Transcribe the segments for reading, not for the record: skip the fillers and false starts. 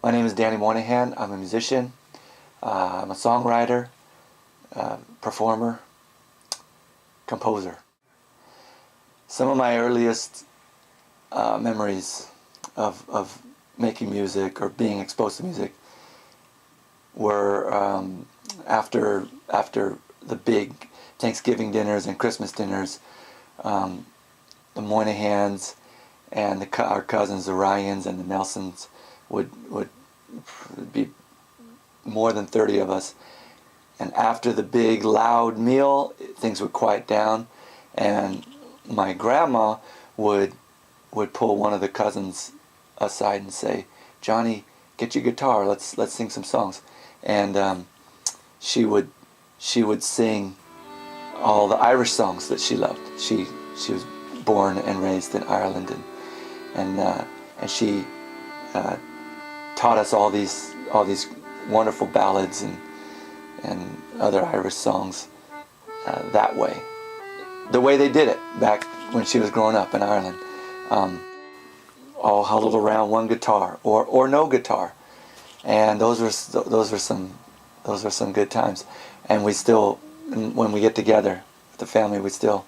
My name is Danny Moynahan. I'm a musician. I'm a songwriter, performer, composer. Some of my earliest memories of making music or being exposed to music were after the big Thanksgiving dinners and Christmas dinners. The Moynahans and our cousins, the Ryans and the Nelsons, would be more than 30 of us. And after the big loud meal, things would quiet down, and my grandma would pull one of the cousins aside and say, "Johnny, get your guitar. Let's sing some songs." And she would sing all the Irish songs that she loved. She was born and raised in Ireland, and she taught us all these wonderful ballads and other Irish songs that way, the way they did it back when she was growing up in Ireland, all huddled around one guitar or no guitar, and those were some good times. And we still, when we get together with the family, we still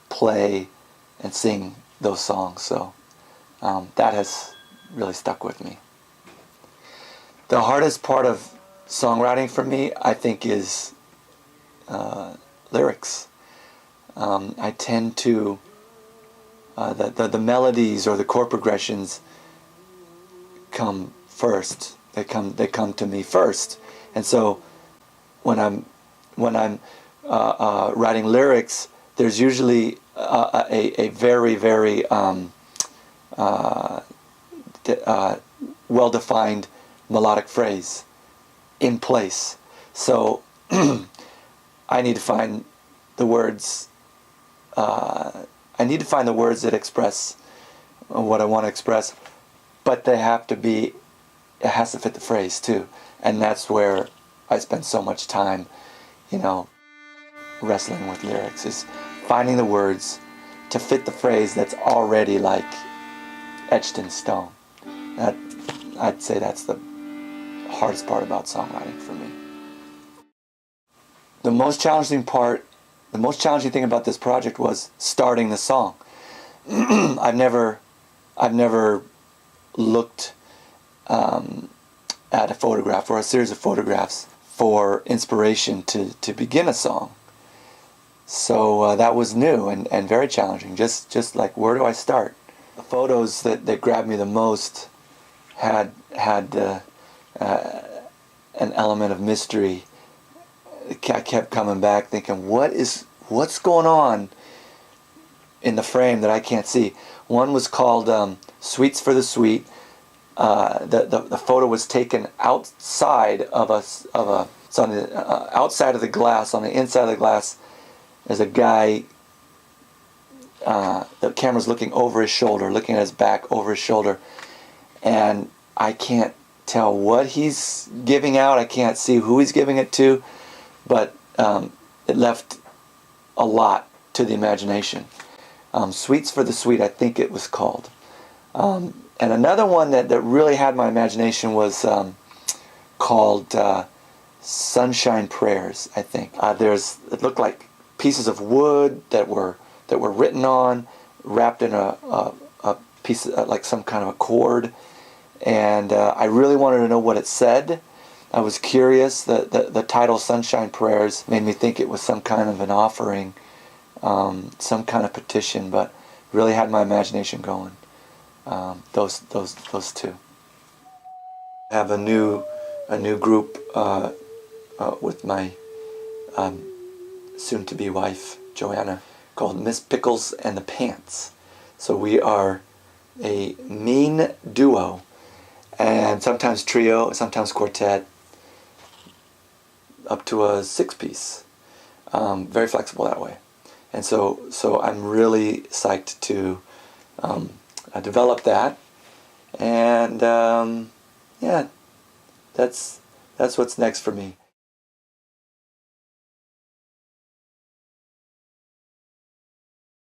play and sing those songs. So that has really stuck with me. The hardest part of songwriting for me, I think, is lyrics. I tend to the melodies or the chord progressions come first. They come to me first, and so when I'm writing lyrics, there's usually a very well-defined melodic phrase in place. So I need to find the words. I need to find the words that express what I want to express, but they have to be. It has to fit the phrase too, and that's where I spend so much time, wrestling with lyrics, is finding the words to fit the phrase that's already like etched in stone. I'd say that's the hardest part about songwriting for me. The most challenging thing about this project was starting the song. I've never looked at a photograph or a series of photographs for inspiration to begin a song. So that was new and very challenging. Just like, where do I start? The photos that grabbed me the most had an element of mystery. I kept coming back thinking, what's going on in the frame that I can't see? One was called Sweets for the Sweet. The photo was taken outside of it's on the outside of the glass. On the inside of the glass, there's a guy. The camera's looking over his shoulder, looking at his back over his shoulder, and I can't tell what he's giving out. I can't see who he's giving it to, but it left a lot to the imagination. Sweets for the Sweet, I think it was called. And another one that really had my imagination was called Sunshine Prayers, I think. It looked like pieces of wood that were written on, wrapped in a piece of, like some kind of a cord, and I really wanted to know what it said. I was curious. The title Sunshine Prayers made me think it was some kind of an offering, some kind of petition, but really had my imagination going. Those two. I have a new group with my soon-to-be wife Joanna, called Miss Pickles and the Pants. So we are a mean duo, and sometimes trio, sometimes quartet, up to a 6-piece. Very flexible that way. And so I'm really psyched to develop that, and yeah, that's what's next for me.